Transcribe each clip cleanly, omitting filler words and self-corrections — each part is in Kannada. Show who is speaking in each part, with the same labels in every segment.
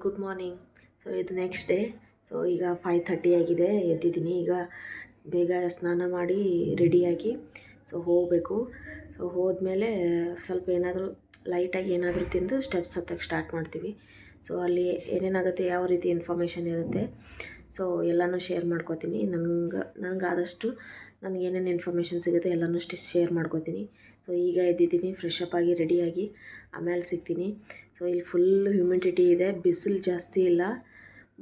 Speaker 1: Good morning. ಸೊ ಇದು ನೆಕ್ಸ್ಟ್ ಡೇ. ಸೊ ಈಗ 5:30 ಆಗಿದೆ, ಎದ್ದಿದ್ದೀನಿ. ಈಗ ಬೇಗ ಸ್ನಾನ ಮಾಡಿ ರೆಡಿಯಾಗಿ ಸೊ ಹೋಗಬೇಕು. ಸೊ ಹೋದ್ಮೇಲೆ ಸ್ವಲ್ಪ ಏನಾದರೂ ಲೈಟಾಗಿ ಏನಾದರೂ ತಿಂದು ಸ್ಟೆಪ್ಸ್ ಹತ್ತಕ್ಕೆ ಸ್ಟಾರ್ಟ್ ಮಾಡ್ತೀವಿ. ಸೊ ಅಲ್ಲಿ ಏನೇನಾಗುತ್ತೆ, ಯಾವ ರೀತಿ ಇನ್ಫಾರ್ಮೇಷನ್ ಇರುತ್ತೆ, ಸೊ ಎಲ್ಲನೂ ಶೇರ್ ಮಾಡ್ಕೋತೀನಿ. ನನಗೆ ಆದಷ್ಟು ನನಗೆ ಏನೇನು ಇನ್ಫಾರ್ಮೇಷನ್ ಸಿಗುತ್ತೆ ಎಲ್ಲನೂ ಶೇರ್ ಮಾಡ್ಕೋತೀನಿ. ಸೊ ಈಗ ಎದ್ದಿದ್ದೀನಿ, ಫ್ರೆಶ್ ಅಪ್ ಆಗಿ ರೆಡಿಯಾಗಿ ಆಮೇಲೆ ಸಿಗ್ತೀನಿ. ಸೊ ಇಲ್ಲಿ ಫುಲ್ ಹ್ಯೂಮಿಡಿಟಿ ಇದೆ, ಬಿಸಿಲು ಜಾಸ್ತಿ ಇಲ್ಲ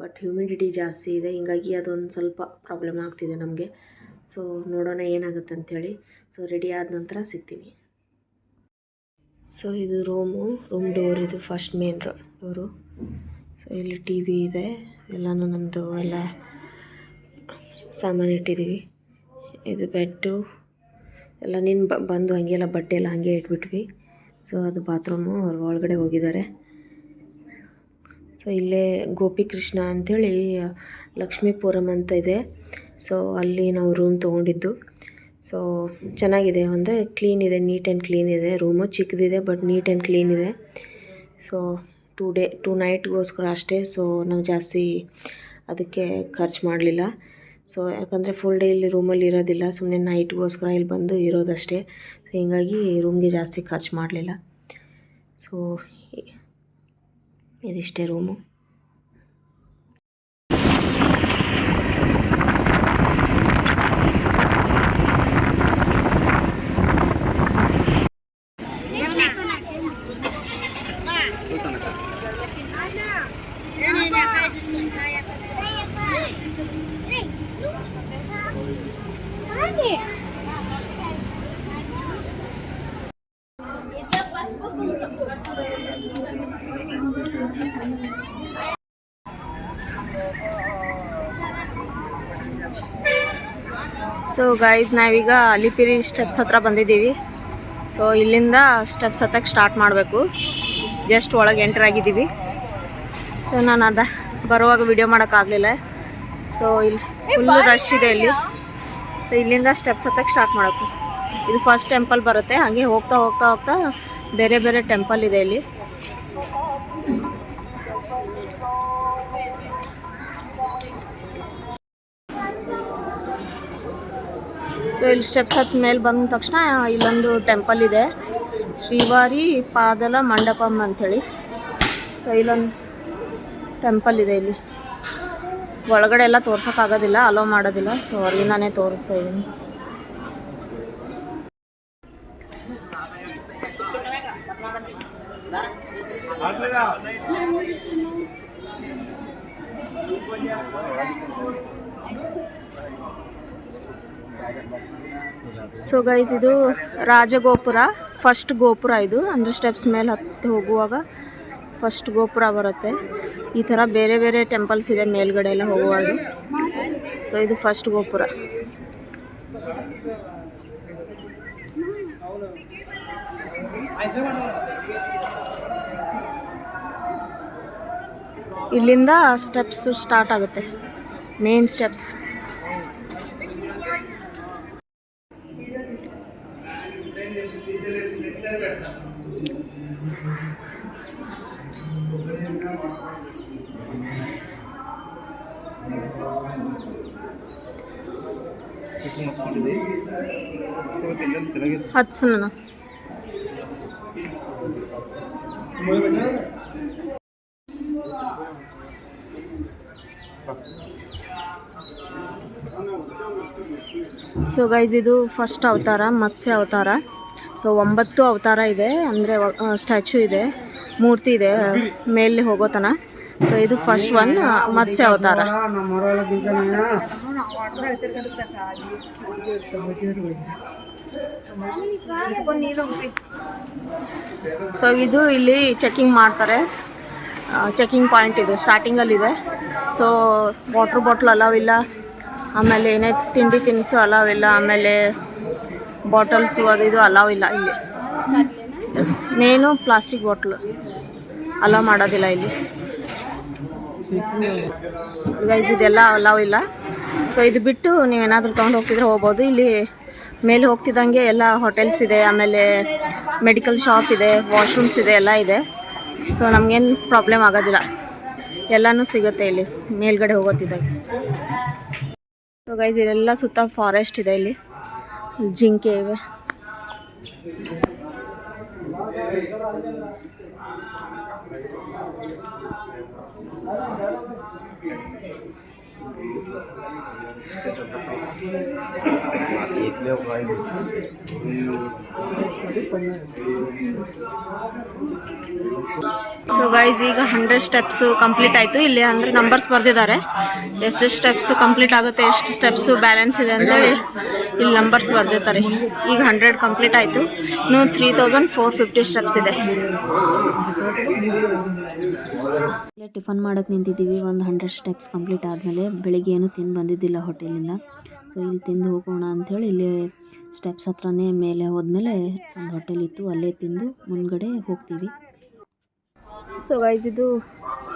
Speaker 1: ಬಟ್ ಹ್ಯೂಮಿಡಿಟಿ ಜಾಸ್ತಿ ಇದೆ. ಹಿಂಗಾಗಿ ಅದೊಂದು ಸ್ವಲ್ಪ ಪ್ರಾಬ್ಲಮ್ ಆಗ್ತಿದೆ ನಮಗೆ. ಸೊ ನೋಡೋಣ ಏನಾಗುತ್ತೆ ಅಂಥೇಳಿ. ಸೊ ರೆಡಿ ಆದ ನಂತರ ಸಿಗ್ತೀನಿ. ಸೊ ಇದು ರೂಮ್ ಡೋರ್, ಇದು ಫಸ್ಟ್ ಮೇನ್ ಡೋರು. ಸೊ ಇಲ್ಲಿ ಟಿ ವಿ ಇದೆ, ಎಲ್ಲನೂ ನಮ್ಮದು ಎಲ್ಲ ಸಾಮಾನು ಇಟ್ಟಿದ್ದೀವಿ. ಇದು ಬೆಡ್ಡು ಎಲ್ಲ ಬಂದು ಹಾಗೆಲ್ಲ ಬಟ್ಟೆ ಎಲ್ಲ ಹಾಗೆ ಇಟ್ಬಿಟ್ವಿ. ಸೊ ಅದು ಬಾತ್ರೂಮು, ಅವ್ರು ಒಳಗಡೆ ಹೋಗಿದ್ದಾರೆ. ಸೊ ಇಲ್ಲೇ ಗೋಪಿ ಕೃಷ್ಣ ಅಂಥೇಳಿ ಲಕ್ಷ್ಮೀಪುರಂ ಅಂತ ಇದೆ. ಸೊ ಅಲ್ಲಿ ನಾವು ರೂಮ್ ತೊಗೊಂಡಿದ್ದು. ಸೊ ಚೆನ್ನಾಗಿದೆ, ಅಂದರೆ ಕ್ಲೀನ್ ಇದೆ, ನೀಟ್ ಆ್ಯಂಡ್ ಕ್ಲೀನ್ ಇದೆ. ರೂಮು ಚಿಕ್ಕದಿದೆ ಬಟ್ ನೀಟ್ ಆ್ಯಂಡ್ ಕ್ಲೀನ್ ಇದೆ. ಸೊ 2 ನೈಟ್ಗೋಸ್ಕರ ಅಷ್ಟೇ. ಸೊ ನಾವು ಜಾಸ್ತಿ ಅದಕ್ಕೆ ಖರ್ಚು ಮಾಡಲಿಲ್ಲ. ಸೊ ಯಾಕಂದರೆ ಫುಲ್ ಡೇ ಇಲ್ಲಿ ರೂಮಲ್ಲಿ ಇರೋದಿಲ್ಲ, ಸುಮ್ಮನೆ ನೈಟ್ಗೋಸ್ಕರ ಇಲ್ಲಿ ಬಂದು ಇರೋದಷ್ಟೇ. ಸೊ ಹೀಗಾಗಿ ರೂಮ್ಗೆ ಜಾಸ್ತಿ ಖರ್ಚು ಮಾಡಲಿಲ್ಲ. ಸೊ ಇದಿಷ್ಟೇ ರೂಮು. ಸೊ ಗೈಸ್, ನಾವೀಗ ಅಲಿಪಿರಿ ಸ್ಟೆಪ್ಸ್ ಹತ್ರ ಬಂದಿದ್ದೀವಿ. ಸೊ ಇಲ್ಲಿಂದ ಸ್ಟೆಪ್ಸ್ ಹತ್ತಕ್ಕೆ ಸ್ಟಾರ್ಟ್ ಮಾಡಬೇಕು. ಜಸ್ಟ್ ಒಳಗೆ ಎಂಟರ್ ಆಗಿದ್ದೀವಿ. ಸೊ ನಾನು ಬರುವಾಗ ವಿಡಿಯೋ ಮಾಡೋಕ್ಕಾಗಲಿಲ್ಲ. ಸೊ ಇಲ್ಲಿ ಫುಲ್ಲು ರಶ್ ಇದೆ ಇಲ್ಲಿ. ಸೊ ಇಲ್ಲಿಂದ ಸ್ಟೆಪ್ಸ್ ಹತ್ತಕ್ಕೆ ಸ್ಟಾರ್ಟ್ ಮಾಡಬೇಕು. ಇದು ಫಸ್ಟ್ ಟೆಂಪಲ್ ಬರುತ್ತೆ. ಹಾಗೆ ಹೋಗ್ತಾ ಹೋಗ್ತಾ ಹೋಗ್ತಾ ಬೇರೆ ಬೇರೆ ಟೆಂಪಲ್ ಇದೆ ಇಲ್ಲಿ. ಸೊ ಇಲ್ಲಿ ಸ್ಟೆಪ್ಸ್ ಹತ್ತ ಮೇಲೆ ಬಂದ ತಕ್ಷಣ ಇಲ್ಲೊಂದು ಟೆಂಪಲ್ ಇದೆ, ಶ್ರೀವಾರಿ ಪಾದಲ ಮಂಟಪಂ ಅಂಥೇಳಿ. ಸೊ ಇಲ್ಲೊಂದು ಟೆಂಪಲ್ ಇದೆ. ಇಲ್ಲಿ ಒಳಗಡೆ ಎಲ್ಲ ತೋರ್ಸೋಕ್ಕಾಗೋದಿಲ್ಲ, ಅಲೋ ಮಾಡೋದಿಲ್ಲ. ಸೊ ಹೊರಗಿಂದಾನೇ ತೋರಿಸ್ತಾ ಇದ್ದೀನಿ. ಸೊ ಗೈಸ್, ಇದು ರಾಜಗೋಪುರ, ಫಸ್ಟ್ ಗೋಪುರ ಇದು. ಅಂದರೆ ಸ್ಟೆಪ್ಸ್ ಮೇಲೆ ಹತ್ತಿ ಹೋಗುವಾಗ ಫಸ್ಟ್ ಗೋಪುರ ಬರುತ್ತೆ. ಈ ಥರ ಬೇರೆ ಬೇರೆ ಟೆಂಪಲ್ಸ್ ಇದೆ ಮೇಲ್ಗಡೆ ಎಲ್ಲ ಹೋಗುವಾಗ. ಸೊ ಇದು ಫಸ್ಟ್ ಗೋಪುರ. ಇಲ್ಲಿಂದ ಸ್ಟೆಪ್ಸ್ ಸ್ಟಾರ್ಟ್ ಆಗುತ್ತೆ, ಮೇನ್ ಸ್ಟೆಪ್ಸ್. ಹತ್ಸನ ಸೊ ಗೈಸ್, ಇದು ಫಸ್ಟ್ ಅವತಾರ, ಮತ್ಸ್ಯ ಅವತಾರ. ಸೊ 9 ಅವತಾರ ಇದೆ, ಅಂದರೆ ಸ್ಟ್ಯಾಚ್ಯೂ ಇದೆ, ಮೂರ್ತಿ ಇದೆ ಮೇಲೆ ಹೋಗೋತನ. ಸೊ ಇದು ಫಸ್ಟ್ ಒನ್, ಮತ್ಸ್ಯ ಅವತಾರ. ಸೊ ಇದು ಇಲ್ಲಿ ಚೆಕಿಂಗ್ ಮಾಡ್ತಾರೆ, ಚೆಕಿಂಗ್ ಪಾಯಿಂಟ್ ಇದು ಸ್ಟಾರ್ಟಿಂಗಲ್ಲಿದೆ. ಸೊ ವಾಟ್ರ್ ಬಾಟ್ಲ್ ಅಲಾವಿಲ್ಲ, ಆಮೇಲೆ ಏನೇ ತಿಂಡಿ ತಿನಿಸು ಅಲಾವಿಲ್ಲ, ಆಮೇಲೆ ಬಾಟಲ್ಸು ಅದು ಇದು ಅಲಾವಿಲ್ಲ ಇಲ್ಲಿ. ಮೇನು ಪ್ಲಾಸ್ಟಿಕ್ ಬಾಟ್ಲು ಅಲಾವ್ ಮಾಡೋದಿಲ್ಲ ಇಲ್ಲಿ. ಗೈಸ್, ಇದೆಲ್ಲ ಅಲಾವ್ ಇಲ್ಲ. ಸೊ ಇದು ಬಿಟ್ಟು ನೀವೇನಾದರೂ ತೊಗೊಂಡು ಹೋಗ್ತಿದ್ರೆ ಹೋಗ್ಬೋದು. ಇಲ್ಲಿ ಮೇಲೆ ಹೋಗ್ತಿದ್ದಂಗೆ ಎಲ್ಲ ಹೋಟೆಲ್ಸ್ ಇದೆ, ಆಮೇಲೆ ಮೆಡಿಕಲ್ ಶಾಪ್ ಇದೆ, ವಾಶ್ರೂಮ್ಸ್ ಇದೆ, ಎಲ್ಲ ಇದೆ. ಸೊ ನಮಗೇನು ಪ್ರಾಬ್ಲಮ್ ಆಗೋದಿಲ್ಲ. ಎಲ್ಲನೂ ಸಿಗುತ್ತೆ ಇಲ್ಲಿ ಮೇಲ್ಗಡೆ ಹೋಗೋತಿದ್ದಾಗ. ಸೊ ಗೈಸ್ ಇಲ್ಲೆಲ್ಲ ಸುತ್ತ ಫಾರೆಸ್ಟ್ ಇದೆ, ಇಲ್ಲಿ ಜಿಂಕೆ ಇವೆ. ಸೊ ಗೈಸ್ ಈಗ 100 ಸ್ಟೆಪ್ಸ್ ಕಂಪ್ಲೀಟ್ ಆಯಿತು. ಇಲ್ಲಿ ಅಂದರೆ ನಂಬರ್ಸ್ ಬರೆದಿದ್ದಾರೆ, ಎಷ್ಟು ಸ್ಟೆಪ್ಸ್ ಕಂಪ್ಲೀಟ್ ಆಗುತ್ತೆ, ಎಷ್ಟು ಸ್ಟೆಪ್ಸು ಬ್ಯಾಲೆನ್ಸ್ ಇದೆ ಅಂತೇಳಿ ಇಲ್ಲಿ ನಂಬರ್ಸ್ ಬರೆದಿರ್ತಾರೆ. ಈಗ 100 ಕಂಪ್ಲೀಟ್ ಆಯಿತು, ಇನ್ನು 3450 ಸ್ಟೆಪ್ಸ್ ಇದೆ. ಇಲ್ಲೇ ಟಿಫನ್ ಮಾಡೋಕ್ಕೆ ನಿಂತಿದ್ದೀವಿ. ಒಂದು 100 ಸ್ಟೆಪ್ಸ್ ಕಂಪ್ಲೀಟ್ ಆದಮೇಲೆ ಬೆಳಿಗ್ಗೆ ಏನೂ ತಿಂದು ಬಂದಿದ್ದಿಲ್ಲ ಹೋಟೆಲಿಂದ. ಸೊ ಇಲ್ಲಿ ತಿಂದು ಹೋಗೋಣ ಅಂಥೇಳಿ ಇಲ್ಲಿ ಸ್ಟೆಪ್ಸ್ ಹತ್ರನೇ ಮೇಲೆ ಹೋದ್ಮೇಲೆ ಒಂದು ಹೋಟೆಲ್ ಇತ್ತು, ಅಲ್ಲೇ ತಿಂದು ಮುಂದ್ಗಡೆ ಹೋಗ್ತೀವಿ. ಸೊ ಗೈಸ್ ಇದು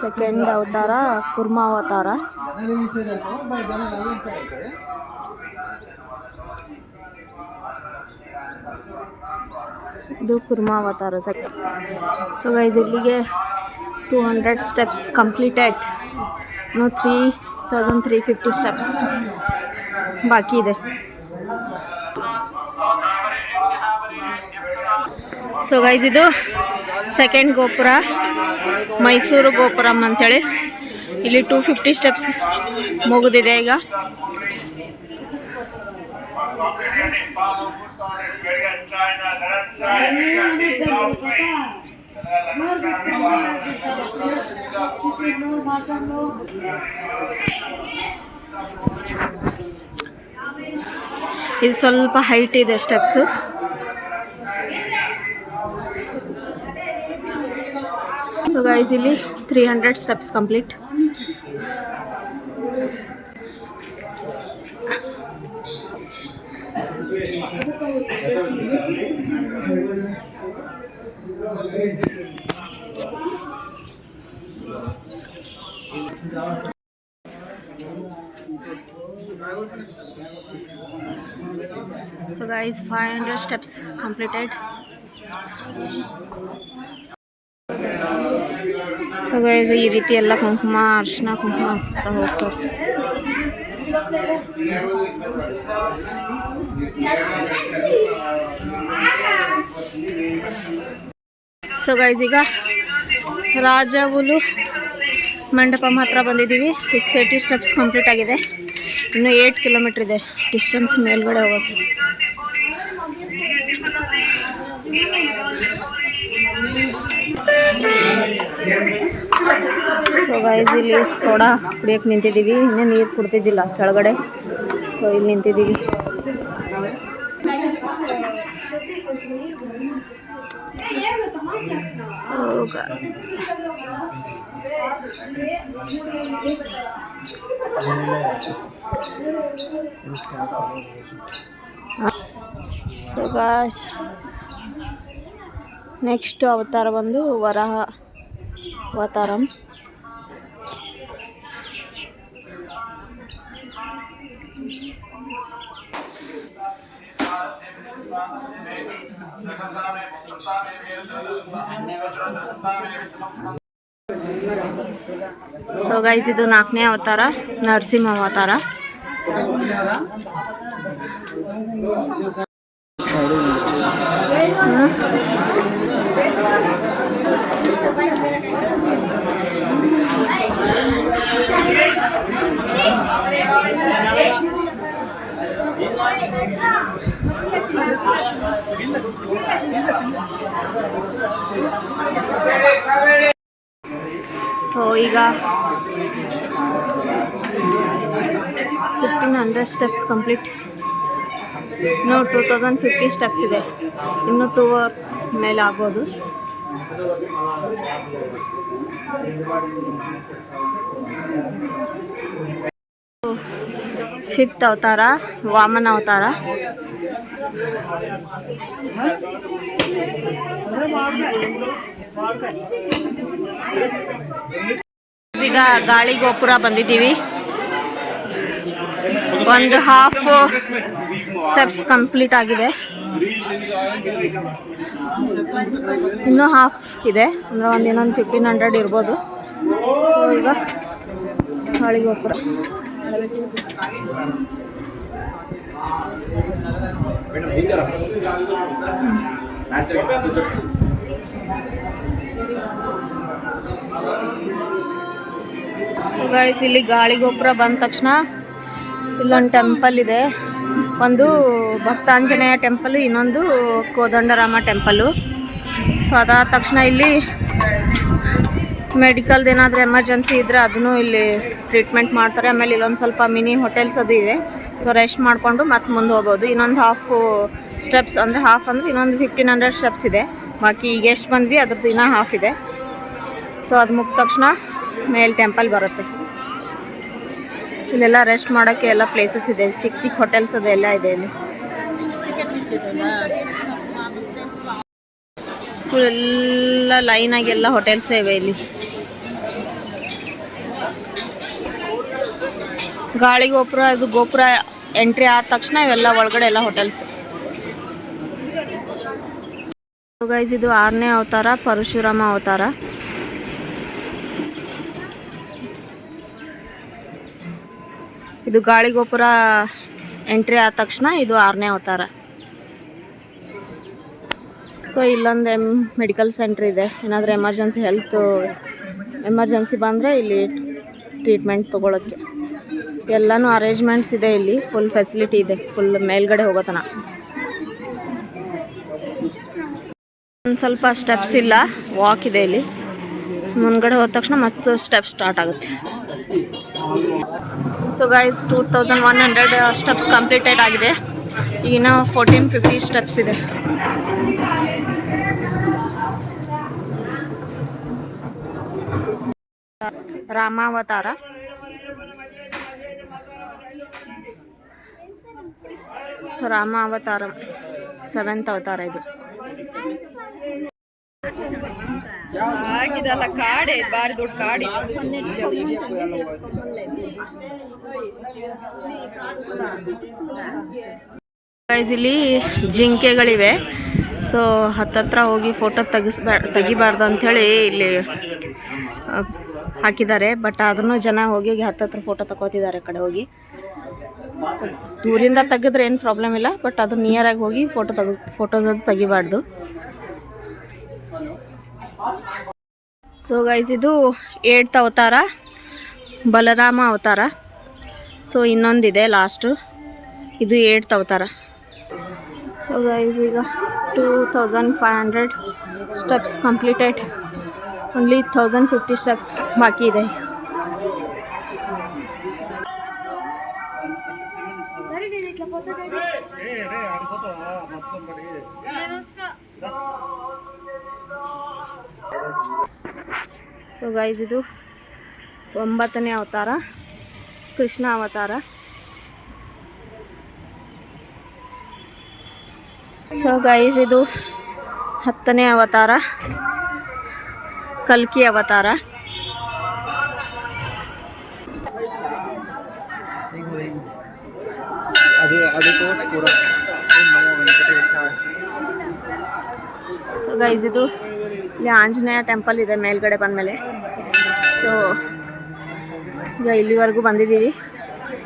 Speaker 1: ಸೆಕೆಂಡ್ ಅವತಾರ, ಕುರ್ಮಾ ಅವತಾರ. ಇದು ಕುರ್ಮಾ ಅವತಾರ ಸೆಕೆಂಡ್. ಸೊ ಗೈಸ್ ಇಲ್ಲಿಗೆ 200 ಸ್ಟೆಪ್ಸ್ ಕಂಪ್ಲೀಟೆಡ್. ಇನ್ನು 3350 ಸ್ಟೆಪ್ಸ್ ಬಾಕಿ ಇದೆ. ಸೊ ಗೈಸ್ ಇದು ಸೆಕೆಂಡ್ ಗೋಪುರ, ಮೈಸೂರು ಗೋಪುರಂ ಅಂತೇಳಿ. ಇಲ್ಲಿ 250 ಸ್ಟೆಪ್ಸ್ ಮುಗಿದಿದೆ ಈಗ. ಇದು ಸ್ವಲ್ಪ ಹೈಟ್ ಇದೆ ಸ್ಟೆಪ್ಸು. ಸೊ ಗೈಸ್ ಇಲ್ಲಿ 300 steps complete. So guys 500 steps completed. So guys ಈ ರೀತಿ ಎಲ್ಲ ಕುಂಕುಮ ಅರ್ಶಿನ ಕುಂಕುಮ ಹಚ್ತಾ ಹೋಗ್ತಾರೆ. ಸೊ ಗೈಸ್ ಈಗ ರಾಜವುಲು ಮಂಟಪಂ ಹತ್ರ ಬಂದಿದ್ದೀವಿ. 680 ಸ್ಟೆಪ್ಸ್ ಕಂಪ್ಲೀಟ್ ಆಗಿದೆ. ಇನ್ನು 8 ಕಿಲೋಮೀಟರ್ ಇದೆ ಡಿಸ್ಟೆನ್ಸ್ ಮೇಲ್ಗಡೆ ಹೋಗೋಕ್ಕೆ. ಸೊ ಗೈಸ್ ಇಲ್ಲಿ ಸೋಡಾ ಕುಡಿಯೋಕೆ ನಿಂತಿದ್ದೀವಿ. ಇನ್ನೂ ನೀರು ಕುಡ್ತಿದ್ದಿಲ್ಲ ಕೆಳಗಡೆ, ಸೊ ಇಲ್ಲಿ ನಿಂತಿದ್ದೀವಿ. ಸೊ ಗೈಸ್ ನೆಕ್ಸ್ಟ್ ಅವತಾರ ಬಂದು ವರಾಹ ಅವತಾರಂ. ಸೊ ಗೈಸ್ ಇದು 4ನೇ ಅವತಾರ, ನರಸಿಂಹ ಅವತಾರ. ಸೊ ಈಗ 1500 ಸ್ಟೆಪ್ಸ್ ಕಂಪ್ಲೀಟ್. ಇನ್ನು 2050 ಸ್ಟೆಪ್ಸ್ ಇದೆ. ಇನ್ನು 2 hours ಮೇಲೆ ಆಗ್ಬೋದು. ಫಿಫ್ತ್ ಅವತಾರ ವಾಮನ ಅವತಾರ. ಈಗ ಗಾಳಿ ಗೋಪುರ ಬಂದಿದ್ದೀವಿ. ಒಂದು ಹಾಫ್ ಸ್ಟೆಪ್ಸ್ ಕಂಪ್ಲೀಟ್ ಆಗಿದೆ, ಇನ್ನೂ ಹಾಫ್ ಇದೆ. ಅಂದರೆ ಇನ್ನೊಂದು 1500 ಇರ್ಬೋದು. ಸೊ ಈಗ ಗಾಳಿಗೋಪುರ. ಸೊ ಗೈಸ್, ಇಲ್ಲಿ ಗಾಳಿಗೋಪುರ ಬಂದ ತಕ್ಷಣ ಇಲ್ಲೊಂದು ಟೆಂಪಲ್ ಇದೆ. ಒಂದು ಭಕ್ತಾಂಜನೇಯ ಟೆಂಪಲ್, ಇನ್ನೊಂದು ಕೋದಂಡರಾಮ ಟೆಂಪಲ್ಲು. ಸೊ ಅದಾದ ತಕ್ಷಣ ಇಲ್ಲಿ ಮೆಡಿಕಲ್ದು ಏನಾದರೂ ಎಮರ್ಜೆನ್ಸಿ ಇದ್ದರೆ ಅದನ್ನು ಇಲ್ಲಿ ಟ್ರೀಟ್ಮೆಂಟ್ ಮಾಡ್ತಾರೆ. ಆಮೇಲೆ ಇಲ್ಲೊಂದು ಸ್ವಲ್ಪ ಮಿನಿ ಹೋಟೆಲ್ಸ್ ಅದು ಇದೆ. ಸೊ ರೆಸ್ಟ್ ಮಾಡಿಕೊಂಡು ಮತ್ತೆ ಮುಂದೆ ಹೋಗ್ಬೋದು. ಇನ್ನೊಂದು ಹಾಫ್ ಸ್ಟೆಪ್ಸ್ ಅಂದರೆ ಇನ್ನೊಂದು 1500 ಸ್ಟೆಪ್ಸ್ ಇದೆ. ಬಾಕಿ ಈಗ ಎಷ್ಟು ಬಂದ್ವಿ ಅದ್ರದ್ದು ಇನ್ನೂ ಹಾಫ್ ಇದೆ. ಸೊ ಅದು ಮುಗಿದ ತಕ್ಷಣ ಮೇಲೆ ಟೆಂಪಲ್ ಬರುತ್ತೆ. ಇಲ್ಲೆಲ್ಲ ರೆಸ್ಟ್ ಮಾಡೋಕ್ಕೆ ಎಲ್ಲ ಪ್ಲೇಸಸ್ ಇದೆ, ಚಿಕ್ಕ ಚಿಕ್ಕ ಹೋಟೆಲ್ಸ್ ಅದೆಲ್ಲ ಇದೆ ಇಲ್ಲಿ. ಫುಲ್ಲ ಲೈನಾಗಿ ಎಲ್ಲ ಹೋಟೆಲ್ಸೇ ಇವೆ ಇಲ್ಲಿ. ಗಾಳಿಗೋಪುರ, ಇದು ಗೋಪುರ ಎಂಟ್ರಿ ಆದ ತಕ್ಷಣ ಇವೆಲ್ಲ ಒಳಗಡೆ ಎಲ್ಲ ಹೋಟೆಲ್ಸ್. ಗೈಸ್, ಇದು 6ನೇ ಅವತಾರ, ಪರಶುರಾಮ ಅವತಾರ. ಇದು ಗಾಳಿಗೋಪುರ ಎಂಟ್ರಿ ಆದ ತಕ್ಷಣ ಇದು 6ನೇ ಅವತಾರ. ಸೊ ಇಲ್ಲೊಂದು ಮೆಡಿಕಲ್ ಸೆಂಟ್ರ್ ಇದೆ. ಏನಾದರೂ ಎಮರ್ಜೆನ್ಸಿ ಬಂದರೆ ಇಲ್ಲಿ ಟ್ರೀಟ್ಮೆಂಟ್ ತೊಗೊಳಕ್ಕೆ ಎಲ್ಲನೂ ಅರೇಂಜ್ಮೆಂಟ್ಸ್ ಇದೆ. ಇಲ್ಲಿ ಫುಲ್ ಫೆಸಿಲಿಟಿ ಇದೆ, ಫುಲ್ ಮೇಲ್ಗಡೆ ಹೋಗೋತನ. ಒಂದು ಸ್ವಲ್ಪ ಸ್ಟೆಪ್ಸ್ ಇಲ್ಲ, ವಾಕ್ ಇದೆ ಇಲ್ಲಿ. ಮುಂದ್ಗಡೆ ಹೋದ ತಕ್ಷಣ ಮತ್ತೆ ಸ್ಟೆಪ್ ಸ್ಟಾರ್ಟ್ ಆಗುತ್ತೆ. ಸೊ ಗೈಸ್, 2100 ಸ್ಟೆಪ್ಸ್ ಕಂಪ್ಲೀಟೆಡ್ ಆಗಿದೆ. ಈಗ 1450 ಸ್ಟೆಪ್ಸ್ ಇದೆ. ರಾಮಾವತಾರ. ರಾಮಾವತಾರ 7th ಅವತಾರ ಇದು. ಆಗಿದಲ್ಲ ಕಾಡೆ, ಬಾರಿ ದೊಡ್ಡ ಕಾಡೆ. ಇಲ್ಲಿ ಜಿಂಕೆಗಳಿವೆ. ಸೊ ಹತ್ತತ್ರ ಹೋಗಿ ಫೋಟೋ ತೆಗಿಬಾರ್ದು ಅಂಥೇಳಿ ಇಲ್ಲಿ ಹಾಕಿದ್ದಾರೆ. ಬಟ್ ಅದನ್ನು ಜನ ಹೋಗಿ ಹತ್ತತ್ರ ಫೋಟೋ ತಗೋತಿದ್ದಾರೆ. ಕಡೆ ಹೋಗಿ ದೂರಿಂದ ತೆಗೆದ್ರೆ ಏನು ಪ್ರಾಬ್ಲಮ್ ಇಲ್ಲ, ಬಟ್ ಅದು ನಿಯರಾಗಿ ಹೋಗಿ ಫೋಟೋಸ್ ಅದು ತೆಗಿಬಾರ್ದು. ಸೊ ಗೈಸ್, ಇದು 8th ಅವತಾರ, ಬಲರಾಮ ಅವತಾರ. ಸೊ ಇನ್ನೊಂದಿದೆ ಲಾಸ್ಟು, ಇದು 8th ಅವತಾರ. ಸೊ ಗೈಸ್, ಈಗ 2500 ಸ್ಟೆಪ್ಸ್ ಕಂಪ್ಲೀಟೆಡ್. ಓನ್ಲಿ 1050 ಸ್ಟೆಪ್ಸ್ ಬಾಕಿ ಇದೆ. ಸೊ ಗೈಸ್, ಇದು 9ನೇ ಅವತಾರ, ಕೃಷ್ಣ ಅವತಾರ. ಸೊ ಗೈಸ್, ಇದು 10ನೇ ಅವತಾರ, ಕಲ್ಕಿ ಅವತಾರ. ಸೊ ಗೈಸ್, ಇದು ಇಲ್ಲಿ ಆಂಜನೇಯ ಟೆಂಪಲ್ ಇದೆ ಮೇಲ್ಗಡೆ ಬಂದಮೇಲೆ. ಸೊ ಈಗ ಇಲ್ಲಿವರೆಗೂ ಬಂದಿದ್ದೀವಿ.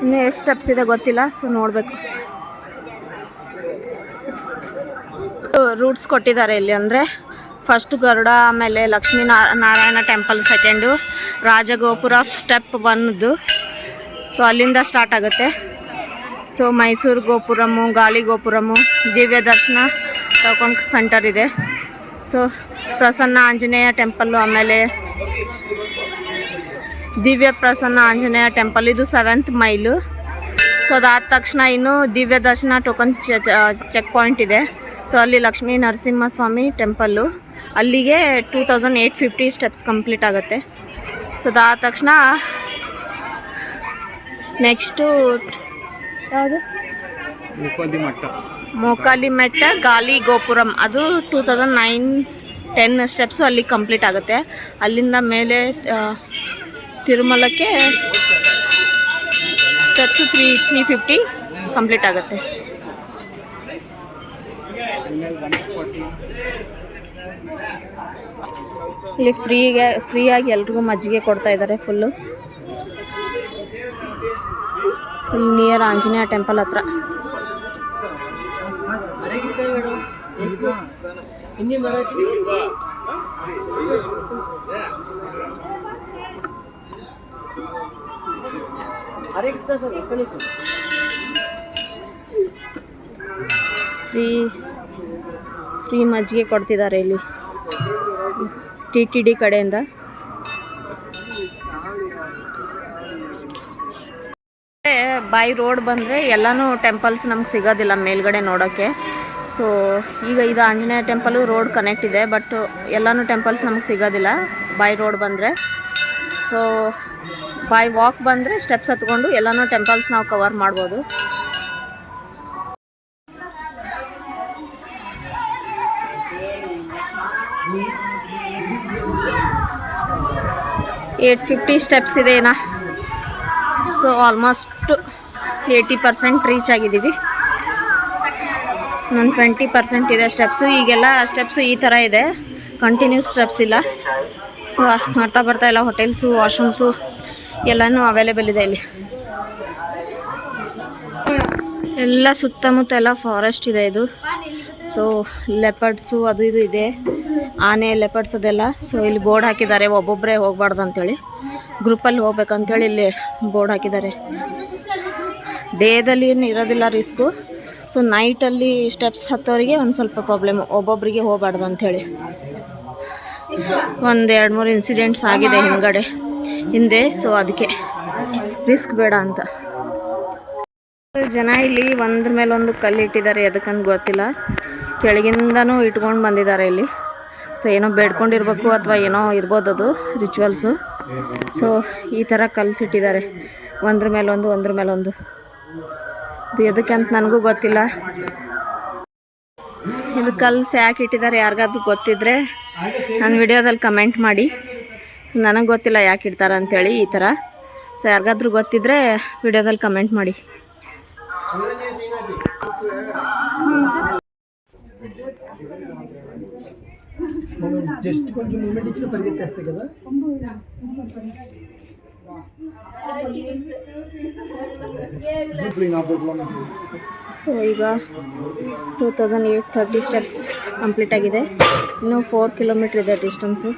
Speaker 1: ಇನ್ನೂ ಎಷ್ಟು ಸ್ಟೆಪ್ಸ್ ಇದೆ ಗೊತ್ತಿಲ್ಲ, ಸೊ ನೋಡಬೇಕು. ರೂಟ್ಸ್ ಕೊಟ್ಟಿದ್ದಾರೆ ಇಲ್ಲಿ. ಅಂದರೆ ಫಸ್ಟ್ ಗರುಡ, ಆಮೇಲೆ ಲಕ್ಷ್ಮೀ ನಾರಾಯಣ ಟೆಂಪಲ್ ಸೆಕೆಂಡು, ರಾಜಗೋಪುರ ಸ್ಟೆಪ್ 1. ಸೊ ಅಲ್ಲಿಂದ ಸ್ಟಾರ್ಟ್ ಆಗುತ್ತೆ. ಸೊ ಮೈಸೂರು ಗೋಪುರಮು, ಗಾಳಿ ಗೋಪುರಮು, ದಿವ್ಯ ದರ್ಶನ ತಗೊಂಡು ಸೆಂಟರ್ ಇದೆ. ಸೊ ಪ್ರಸನ್ನ ಆಂಜನೇಯ ಟೆಂಪಲ್ಲು, ಆಮೇಲೆ ದಿವ್ಯ ಪ್ರಸನ್ನ ಆಂಜನೇಯ ಟೆಂಪಲ್, ಇದು 7th ಮೈಲು. ಸೊ ಅದಾದ ತಕ್ಷಣ ಇನ್ನು ದಿವ್ಯ ದರ್ಶನ ಟೋಕನ್ ಚೆಕ್ ಪಾಯಿಂಟ್ ಇದೆ. ಸೊ ಅಲ್ಲಿ ಲಕ್ಷ್ಮೀ ನರಸಿಂಹಸ್ವಾಮಿ ಟೆಂಪಲ್ಲು, ಅಲ್ಲಿಗೆ 2850 ಸ್ಟೆಪ್ಸ್ ಕಂಪ್ಲೀಟ್ ಆಗುತ್ತೆ. ಸೊ ಅದಾದ ತಕ್ಷಣ ನೆಕ್ಸ್ಟು ಯಾವುದು, ಮೋಕಾಲಿ ಮೆಟ್ಟ, ಗಾಲಿ ಗೋಪುರಂ, ಅದು 2910 ಸ್ಟೆಪ್ಸು ಅಲ್ಲಿ ಕಂಪ್ಲೀಟ್ ಆಗುತ್ತೆ. ಅಲ್ಲಿಂದ ಮೇಲೆ ತಿರುಮಲಕ್ಕೆ ಸ್ಟೆಪ್ಸು 350 ಕಂಪ್ಲೀಟ್ ಆಗುತ್ತೆ. ಇಲ್ಲಿ ಫ್ರೀಯಾಗಿ ಎಲ್ರಿಗೂ ಮಜ್ಜಿಗೆ ಕೊಡ್ತಾ ಇದ್ದಾರೆ ಫುಲ್ಲು. ಇಲ್ಲಿ ನಿಯರ್ ಆಂಜನೇಯ ಟೆಂಪಲ್ ಹತ್ರ. ಫ್ರೀ ಮಜ್ಜಿಗೆ ಕೊಡ್ತಿದ್ದಾರೆ ಇಲ್ಲಿ TTD ಕಡೆಯಿಂದ. ಬೈ ರೋಡ್ ಬಂದರೆ ಎಲ್ಲನೂ ಟೆಂಪಲ್ಸ್ ನಮ್ಗೆ ಸಿಗೋದಿಲ್ಲ ಮೇಲ್ಗಡೆ ನೋಡೋಕ್ಕೆ. ಸೊ ಈಗ ಇದು ಆಂಜನೇಯ ಟೆಂಪಲು ರೋಡ್ ಕನೆಕ್ಟ್ ಇದೆ, ಬಟ್ ಎಲ್ಲನೂ ಟೆಂಪಲ್ಸ್ ನಮ್ಗೆ ಸಿಗೋದಿಲ್ಲ ಬೈ ರೋಡ್ ಬಂದರೆ. ಸೊ ಬೈ ವಾಕ್ ಬಂದರೆ ಸ್ಟೆಪ್ಸ್ ಹತ್ಕೊಂಡು ಎಲ್ಲನೂ ಟೆಂಪಲ್ಸ್ ನಾವು ಕವರ್ ಮಾಡ್ಬೋದು. $850 ಸ್ಟೆಪ್ಸ್ ಇದೆ ಏನಾ. ಸೊ ಆಲ್ಮೋಸ್ಟ್ 80% ರೀಚ್ ಆಗಿದ್ದೀವಿ. ನಾನು 20% ಇದೆ ಸ್ಟೆಪ್ಸು. ಈಗೆಲ್ಲ ಸ್ಟೆಪ್ಸು ಈ ಥರ ಇದೆ, ಕಂಟಿನ್ಯೂಸ್ ಸ್ಟೆಪ್ಸ್ ಇಲ್ಲ. ಸೊ ಮಾಡ್ತಾ ಬರ್ತಾ ಎಲ್ಲ ಹೋಟೆಲ್ಸು ವಾಶ್ರೂಮ್ಸು ಎಲ್ಲನೂ ಅವೈಲೇಬಲ್ ಇದೆ ಇಲ್ಲಿ. ಎಲ್ಲ ಸುತ್ತಮುತ್ತ ಎಲ್ಲ ಫಾರೆಸ್ಟ್ ಇದೆ ಇದು. ಸೊ ಲೆಪರ್ಡ್ಸು ಅದು ಇದು ಇದೆ, ಆನೆ ಲೆಪರ್ಡ್ಸ್ ಅದೆಲ್ಲ. ಸೊ ಇಲ್ಲಿ ಬೋರ್ಡ್ ಹಾಕಿದ್ದಾರೆ, ಒಬ್ಬೊಬ್ಬರೇ ಹೋಗಬಾರ್ದು ಅಂಥೇಳಿ, ಗ್ರೂಪಲ್ಲಿ ಹೋಗ್ಬೇಕಂತೇಳಿ ಇಲ್ಲಿ ಬೋರ್ಡ್ ಹಾಕಿದ್ದಾರೆ. ಡೇದಲ್ಲಿ ಇರೋದಿಲ್ಲ ರಿಸ್ಕು. ಸೊ ನೈಟಲ್ಲಿ ಸ್ಟೆಪ್ಸ್ ಹತ್ತೋರಿಗೆ ಒಂದು ಸ್ವಲ್ಪ ಪ್ರಾಬ್ಲಮ್ಮು, ಒಬ್ಬೊಬ್ಬರಿಗೆ ಹೋಗಬಾರ್ದು ಅಂಥೇಳಿ. ಒಂದು 2-3 ಇನ್ಸಿಡೆಂಟ್ಸ್ ಆಗಿದೆ ಹಿಂದೆ. ಸೊ ಅದಕ್ಕೆ ರಿಸ್ಕ್ ಬೇಡ ಅಂತ ಜನ ಇಲ್ಲಿ ಒಂದ್ರ ಮೇಲೆ ಒಂದು ಕಲ್ಲು ಇಟ್ಟಿದ್ದಾರೆ, ಎದಕ್ಕಂತ ಗೊತ್ತಿಲ್ಲ. ಕೆಳಗಿಂದನೂ ಇಟ್ಕೊಂಡು ಬಂದಿದ್ದಾರೆ ಇಲ್ಲಿ. ಸೊ ಏನೋ ಬೇಡ್ಕೊಂಡಿರ್ಬೇಕು ಅಥವಾ ಏನೋ ಇರ್ಬೋದು ಅದು ರಿಚುವಲ್ಸು. ಸೊ ಈ ಥರ ಕಲ್ಸಿಟ್ಟಿದ್ದಾರೆ, ಒಂದ್ರ ಮೇಲೊಂದು. ಇದು ಎದಕ್ಕಂತ ನನಗೂ ಗೊತ್ತಿಲ್ಲ. ಇದು ಕಲ್ಸ್ ಯಾಕೆ ಇಟ್ಟಿದ್ದಾರೆ ಯಾರಿಗಾದ್ರೂ ಗೊತ್ತಿದ್ರೆ ನನ್ನ ವಿಡಿಯೋದಲ್ಲಿ ಕಮೆಂಟ್ ಮಾಡಿ. ನನಗೆ ಗೊತ್ತಿಲ್ಲ ಯಾಕೆ ಇಡ್ತಾರೆ ಅಂಥೇಳಿ ಈ ಥರ. ಸೊ ಯಾರಿಗಾದ್ರೂ ಗೊತ್ತಿದ್ರೆ ವಿಡಿಯೋದಲ್ಲಿ ಕಮೆಂಟ್ ಮಾಡಿ. ಸೊ ಈಗ 2830 ಸ್ಟೆಪ್ಸ್ ಕಂಪ್ಲೀಟ್ ಆಗಿದೆ. ಇನ್ನೂ 4 ಕಿಲೋಮೀಟ್ರ್ ಇದೆ ಡಿಸ್ಟೆನ್ಸು.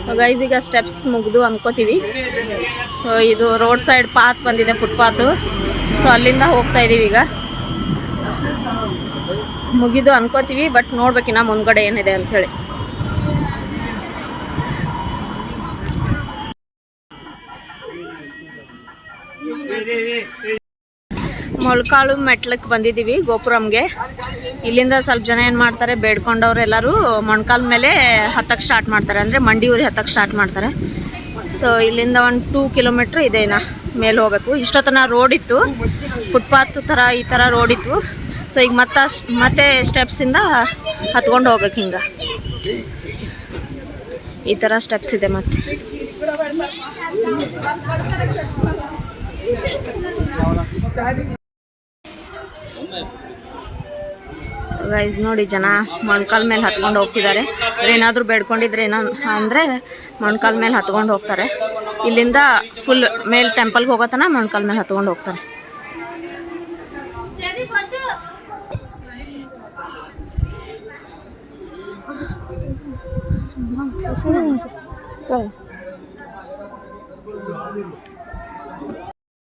Speaker 1: ಸೊ ಗೈಸ್ ಈಗ ಸ್ಟೆಪ್ಸ್ ಮುಗಿದು ಅನ್ಕೋತೀವಿ. ಸೊ ಇದು ರೋಡ್ ಸೈಡ್ ಪಾತ್ ಬಂದಿದೆ, ಫುಟ್ಪಾತು. ಸೊ ಅಲ್ಲಿಂದ ಹೋಗ್ತಾ ಇದ್ದೀವಿ. ಈಗ ಮುಗಿದು ಅನ್ಕೋತೀವಿ, ಬಟ್ ನೋಡ್ಬೇಕಿನ್ನ ಮುಂದ್ಗಡೆ ಏನಿದೆ ಅಂಥೇಳಿ. ಮೊಳಕಾಳು ಮೆಟ್ಲಕ್ಕೆ ಬಂದಿದ್ದೀವಿ, ಗೋಪುರಂಗೆ. ಇಲ್ಲಿಂದ ಸ್ವಲ್ಪ ಜನ ಏನು ಮಾಡ್ತಾರೆ, ಬೇಡ್ಕೊಂಡವ್ರು ಎಲ್ಲರೂ ಮೊಣಕಾಲು ಮೇಲೆ ಹತ್ತಕ್ಕೆ ಸ್ಟಾರ್ಟ್ ಮಾಡ್ತಾರೆ, ಅಂದರೆ ಮಂಡಿಯೂರಿ ಹತ್ತಕ್ಕೆ ಸ್ಟಾರ್ಟ್ ಮಾಡ್ತಾರೆ. ಸೊ ಇಲ್ಲಿಂದ ಒಂದು 2 ಕಿಲೋಮೀಟ್ರ್ ಇದೆ ಇನ್ನು ಮೇಲೆ ಹೋಗಬೇಕು. ಇಷ್ಟೊತ್ತನ ರೋಡ್ ಇತ್ತು, ಫುಟ್ಪಾತ್ ಥರ ಈ ಥರ ರೋಡ್ ಇತ್ತು. ಸೊ ಈಗ ಮತ್ತೆ ಸ್ಟೆಪ್ಸಿಂದ ಹತ್ಕೊಂಡು ಹೋಗ್ಬೇಕು. ಹಿಂಗೆ ಈ ಥರ ಸ್ಟೆಪ್ಸ್ ಇದೆ. ಮತ್ತೆ ಗೈಸ್ ನೋಡಿ, ಜನ ಮೊಣಕಾಲ್ ಮೇಲೆ ಹತ್ಕೊಂಡು ಹೋಗ್ತಿದ್ದಾರೆ. ಏನಾದರೂ ಬೇಡ್ಕೊಂಡಿದ್ರೆ ಏನೋ ಅಂದರೆ ಮೊಣಕಾಲ್ ಮೇಲೆ ಹತ್ಕೊಂಡು ಹೋಗ್ತಾರೆ. ಇಲ್ಲಿಂದ ಫುಲ್ ಮೇಲೆ ಟೆಂಪಲ್ಗೆ ಹೋಗೋತನ ಮೊಣಕಾಲ್ ಮೇಲೆ ಹತ್ಕೊಂಡು ಹೋಗ್ತಾರೆ.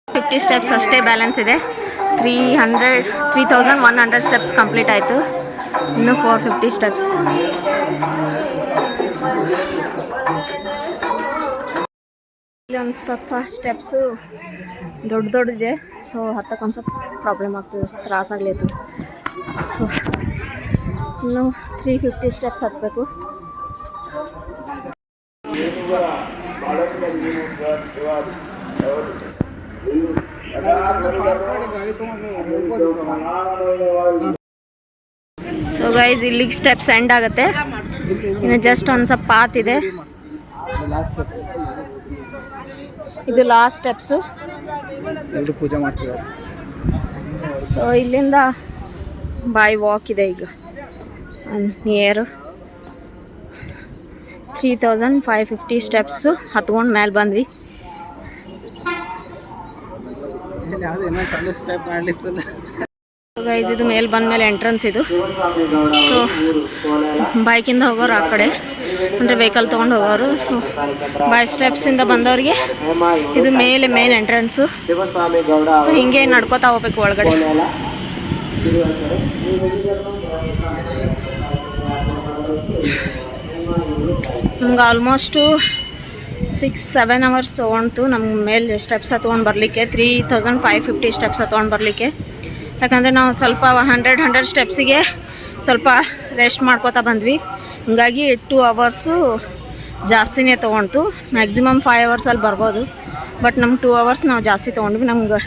Speaker 1: 50 ಸ್ಟೆಪ್ಸ್ ಅಷ್ಟೇ ಬ್ಯಾಲೆನ್ಸ್ ಇದೆ. 3100 ಸ್ಟೆಪ್ಸ್ ಕಂಪ್ಲೀಟ್ ಆಯಿತು. ಇನ್ನು 450 ಸ್ಟೆಪ್ಸ್. ಇಲ್ಲಿ ಒಂದು ಸ್ವಲ್ಪ ಸ್ಟೆಪ್ಸು ದೊಡ್ಡದಿದೆ, ಸೊ ಹತ್ತಕ್ಕೆ ಒಂದು ಸ್ವಲ್ಪ ಪ್ರಾಬ್ಲಮ್ ಆಗ್ತದೆ, ತ್ರಾಸಾಗ್ಲೈತು. ಸೊ ಇನ್ನು 350 ಸ್ಟೆಪ್ಸ್ ಹತ್ತಬೇಕು. ಸೊ ಗೈಸ್, ಇಲ್ಲಿಗೆ ಸ್ಟೆಪ್ಸ್ ಎಂಡ್ ಆಗುತ್ತೆ. ಇನ್ನು ಜಸ್ಟ್ ಒಂದು ಸ್ವಲ್ಪ ಪಾತ್ ಇದೆ. ಇದು ಲಾಸ್ಟ್ ಸ್ಟೆಪ್ಸು.
Speaker 2: ಪೂಜೆ ಮಾಡ್ತೀವಿ.
Speaker 1: ಸೊ ಇಲ್ಲಿಂದ ಬೈ ವಾಕ್ ಇದೆ. ಈಗ ನಿಯರ್ 3550 ಸ್ಟೆಪ್ಸು ಹತ್ಕೊಂಡು ಮೇಲೆ ಬಂದ್ವಿ. ಗೈಸ್, ಇದು ಮೇಲೆ ಬಂದಮೇಲೆ ಎಂಟ್ರೆನ್ಸ್ ಇದು. ಸೊ ಬೈಕಿಂದ ಹೋಗೋರು ಆ ಕಡೆ, ಅಂದರೆ ವೆಹಿಕಲ್ ತೊಗೊಂಡು ಹೋಗೋರು. ಸೊ ಬೈ ಸ್ಟೆಪ್ಸಿಂದ ಬಂದವ್ರಿಗೆ ಇದು ಮೇಲೆ ಮೇನ್ ಎಂಟ್ರೆನ್ಸು. ಸೊ ಹಿಂಗೆ ನಡ್ಕೋತಾ ಹೋಗ್ಬೇಕು ಒಳಗಡೆ. ನಮ್ಗೆ ಆಲ್ಮೋಸ್ಟು 6-7 ಅವರ್ಸ್ ತೊಗೊಂಡು ನಮ್ಗೆ ಮೇಲೆ ಸ್ಟೆಪ್ಸ್ ಹತ್ಕೊಂಡು ಬರಲಿಕ್ಕೆ, 3550 ಸ್ಟೆಪ್ಸ್ ಹತ್ಕೊಂಡು ಬರಲಿಕ್ಕೆ. ಯಾಕಂದರೆ ನಾವು ಸ್ವಲ್ಪ 100 ಸ್ಟೆಪ್ಸಿಗೆ ಸ್ವಲ್ಪ ರೆಸ್ಟ್ ಮಾಡ್ಕೋತಾ ಬಂದ್ವಿ. ಹೀಗಾಗಿ 2 ಅವರ್ಸು ಜಾಸ್ತಿನೇ ತೊಗೊಂಡು. ಮ್ಯಾಕ್ಸಿಮಮ್ 5 ಅವರ್ಸಲ್ಲಿ ಬರ್ಬೋದು, ಬಟ್ ನಮ್ಗೆ 2 ಅವರ್ಸ್ ನಾವು ಜಾಸ್ತಿ ತೊಗೊಂಡ್ವಿ. ನಮ್ಗೆ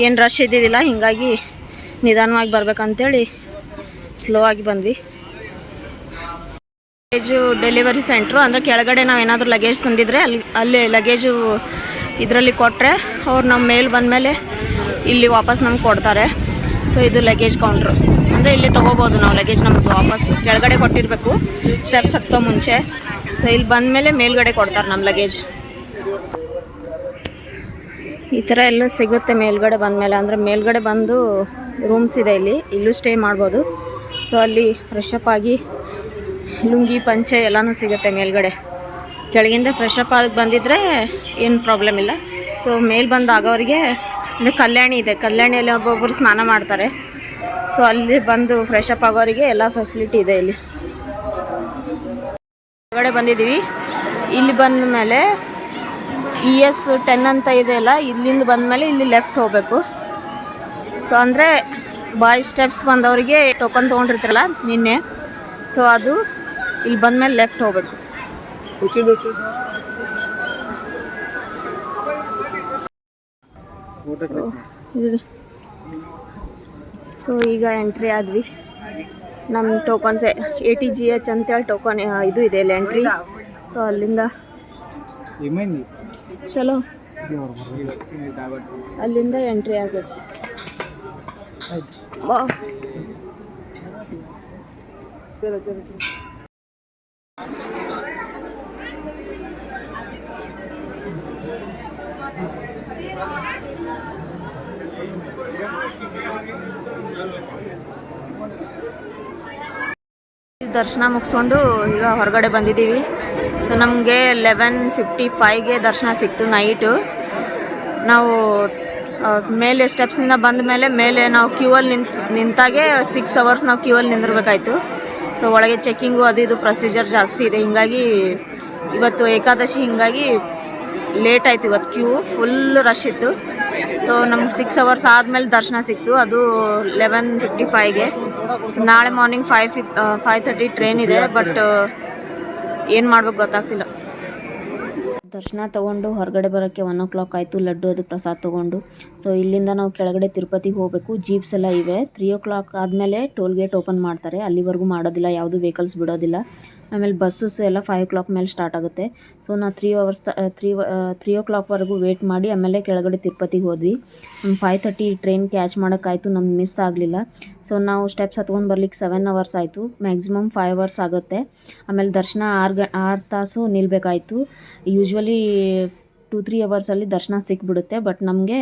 Speaker 1: ಏನು ರಶ್ ಇದ್ದಿದ್ದಿಲ್ಲ, ಹೀಗಾಗಿ ನಿಧಾನವಾಗಿ ಬರ್ಬೇಕಂತೇಳಿ ಸ್ಲೋ ಆಗಿ ಬಂದ್ವಿ. ಲಗೇಜು ಡೆಲಿವರಿ ಸೆಂಟ್ರು, ಅಂದರೆ ಕೆಳಗಡೆ ನಾವು ಏನಾದರೂ ಲಗೇಜ್ ತಂದಿದ್ರೆ ಅಲ್ಲಿ ಲಗೇಜು ಇದರಲ್ಲಿ ಕೊಟ್ಟರೆ ಅವ್ರು ನಮ್ಮ ಮೇಲೆ ಬಂದಮೇಲೆ ಇಲ್ಲಿ ವಾಪಸ್ ನಮ್ಗೆ ಕೊಡ್ತಾರೆ. ಸೊ ಇದು ಲಗೇಜ್ ಕೌಂಟ್ರು, ಅಂದರೆ ಇಲ್ಲಿ ತೊಗೋಬೋದು ನಾವು ಲಗೇಜ್. ನಮ್ಗೆ ವಾಪಸ್ಸು ಕೆಳಗಡೆ ಕೊಟ್ಟಿರಬೇಕು ಸ್ಟೆಪ್ಸ್ ಹತ್ತೋ ಮುಂಚೆ. ಸೊ ಇಲ್ಲಿ ಬಂದಮೇಲೆ ಮೇಲ್ಗಡೆ ಕೊಡ್ತಾರೆ ನಮ್ಮ ಲಗೇಜ್. ಈ ಥರ ಎಲ್ಲ ಸಿಗುತ್ತೆ ಮೇಲ್ಗಡೆ ಬಂದಮೇಲೆ. ಅಂದರೆ ಮೇಲ್ಗಡೆ ಬಂದು ರೂಮ್ಸ್ ಇದೆ, ಇಲ್ಲೂ ಸ್ಟೇ ಮಾಡ್ಬೋದು. ಸೊ ಅಲ್ಲಿ ಫ್ರೆಶ್ ಅಪ್ ಆಗಿ ಲುಂಗಿ ಪಂಚೆ ಎಲ್ಲನೂ ಸಿಗುತ್ತೆ ಮೇಲ್ಗಡೆ. ಕೆಳಗಿಂದ ಫ್ರೆಶ್ ಅಪ್ ಆಗಿ ಬಂದಿದ್ದರೆ ಏನು ಪ್ರಾಬ್ಲಮ್ ಇಲ್ಲ. ಸೊ ಮೇಲೆ ಆಗೋರಿಗೆ ಅಂದರೆ ಕಲ್ಯಾಣಿ ಇದೆ, ಕಲ್ಯಾಣಿಯಲ್ಲಿ ಒಬ್ಬೊಬ್ಬರು ಸ್ನಾನ ಮಾಡ್ತಾರೆ. ಸೊ ಅಲ್ಲಿ ಬಂದು ಫ್ರೆಶ್ ಅಪ್ ಆಗೋರಿಗೆ ಎಲ್ಲ ಫೆಸಿಲಿಟಿ ಇದೆ ಇಲ್ಲಿ. ಹೊರಗಡೆ ಬಂದಿದ್ದೀವಿ. ಇಲ್ಲಿ ಬಂದ ಮೇಲೆ ES10 ಅಂತ ಇದೆಯಲ್ಲ, ಇಲ್ಲಿಂದ ಬಂದಮೇಲೆ ಇಲ್ಲಿ ಲೆಫ್ಟ್ ಹೋಗಬೇಕು. ಸೊ ಅಂದರೆ ಬಾಯ್ ಸ್ಟೆಪ್ಸ್ ಬಂದವರಿಗೆ ಟೋಕನ್ ತೊಗೊಂಡಿರ್ತಾರಲ್ಲ ನಿನ್ನೆ, ಸೊ ಅದು ಇಲ್ಲಿ ಬಂದಮೇಲೆ ಲೆಫ್ಟ್ ಹೋಗಬೇಕು. ಸೊ ಈಗ ಎಂಟ್ರಿ ಆದ್ವಿ. ನಮ್ಮ ಟೋಕನ್ಸ್ ATGH ಅಂತೇಳಿ ಟೋಕನ್ ಇದು ಇದೆ ಇಲ್ಲಿ ಎಂಟ್ರಿ. ಸೊ ಅಲ್ಲಿಂದ ಚಲೋ ಅಲ್ಲಿಂದ ಎಂಟ್ರಿ ಆಗಬೇಕು. ದರ್ಶನ ಮುಗಿಸ್ಕೊಂಡು ಈಗ ಹೊರಗಡೆ ಬಂದಿದ್ದೀವಿ. ಸೊ ನಮಗೆ 11:55ಗೆ ದರ್ಶನ ಸಿಕ್ತು ನೈಟು. ನಾವು ಮೇಲೆ ಸ್ಟೆಪ್ಸಿಂದ ಬಂದ ಮೇಲೆ ನಾವು ಕ್ಯೂವಲ್ಲಿ ನಿಂತಾಗೆ 6 ಅವರ್ಸ್ ನಾವು ಕ್ಯೂವಲ್ಲಿ ನಿಂದಿರ್ಬೇಕಾಯ್ತು. ಸೊ ಒಳಗೆ ಚೆಕ್ಕಿಂಗು ಅದು ಇದು ಪ್ರೊಸೀಜರ್ ಜಾಸ್ತಿ ಇದೆ. ಹೀಗಾಗಿ ಇವತ್ತು ಏಕಾದಶಿ, ಹೀಗಾಗಿ ಲೇಟ್ ಆಯಿತು. ಇವತ್ತು ಕ್ಯೂ ಫುಲ್ ರಶ್ ಇತ್ತು. ಸೊ ನಮ್ಗೆ 6 ಅವರ್ಸ್ ಆದಮೇಲೆ ದರ್ಶನ ಸಿಕ್ತು, ಅದು 11:55ಗೆ. ನಾಳೆ ಮಾರ್ನಿಂಗ್ 5:30 ಟ್ರೈನ್ ಇದೆ, ಬಟ್ ಏನು ಮಾಡ್ಬೇಕು ಗೊತ್ತಾಗ್ತಿಲ್ಲ. ದರ್ಶನ ತೊಗೊಂಡು ಹೊರಗಡೆ ಬರೋಕ್ಕೆ 1 o'clock ಆಯಿತು. ಲಡ್ಡು ಅದು ಪ್ರಸಾದ ತೊಗೊಂಡು. ಸೊ ಇಲ್ಲಿಂದ ನಾವು ಕೆಳಗಡೆ ತಿರುಪತಿಗೆ ಹೋಗಬೇಕು. ಜೀಪ್ಸ್ ಎಲ್ಲ ಇವೆ. 3 o'clock ಆದಮೇಲೆ ಟೋಲ್ ಗೇಟ್ ಓಪನ್ ಮಾಡ್ತಾರೆ. ಅಲ್ಲಿವರೆಗೂ ಮಾಡೋದಿಲ್ಲ, ಯಾವುದು ವೆಹಿಕಲ್ಸ್ ಬಿಡೋದಿಲ್ಲ. ಆಮೇಲೆ ಬಸ್ಸಸ್ಸು ಎಲ್ಲ 5 o'clock ಮೇಲೆ ಸ್ಟಾರ್ಟ್ ಆಗುತ್ತೆ. ಸೊ ನಾವು 3 o'clockವರೆಗೂ ವೇಟ್ ಮಾಡಿ ಆಮೇಲೆ ಕೆಳಗಡೆ ತಿರುಪತಿಗೆ ಹೋದ್ವಿ. 5:30 ಟ್ರೈನ್ ಕ್ಯಾಚ್ ಮಾಡೋಕ್ಕಾಯಿತು, ನಮ್ಗೆ ಮಿಸ್ ಆಗಲಿಲ್ಲ. ಸೊ ನಾವು ಸ್ಟೆಪ್ಸ್ ಹತ್ಕೊಂಡು ಬರ್ಲಿಕ್ಕೆ 7 ಅವರ್ಸ್ ಆಯಿತು. ಮ್ಯಾಕ್ಸಿಮಮ್ 5 ಅವರ್ಸ್ ಆಗುತ್ತೆ. ಆಮೇಲೆ ದರ್ಶನ 6 ತಾಸು ನಿಲ್ಲಬೇಕಾಯಿತು. ಯೂಶ್ವಲಿ 2-3 ಅವರ್ಸಲ್ಲಿ ದರ್ಶನ ಸಿಕ್ಬಿಡುತ್ತೆ. ಬಟ್ ನಮಗೆ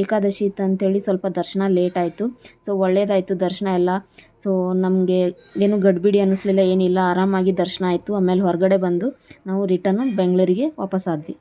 Speaker 1: ಏಕಾದಶಿ ಇತ್ತಂತೇಳಿ ಸ್ವಲ್ಪ ದರ್ಶನ ಲೇಟ್ ಆಯಿತು. ಸೊ ಒಳ್ಳೇದಾಯಿತು ದರ್ಶನ ಎಲ್ಲ. ಸೊ ನಮಗೆ ಏನು ಗಡ್ಬಿಡಿ ಅನ್ನಿಸ್ಲಿಲ್ಲ, ಏನಿಲ್ಲ, ಆರಾಮಾಗಿ ದರ್ಶನ ಆಯಿತು. ಆಮೇಲೆ ಹೊರಗಡೆ ಬಂದು ನಾವು ರಿಟರ್ನು ಬೆಂಗಳೂರಿಗೆ ವಾಪಸ್ ಆದ್ವಿ.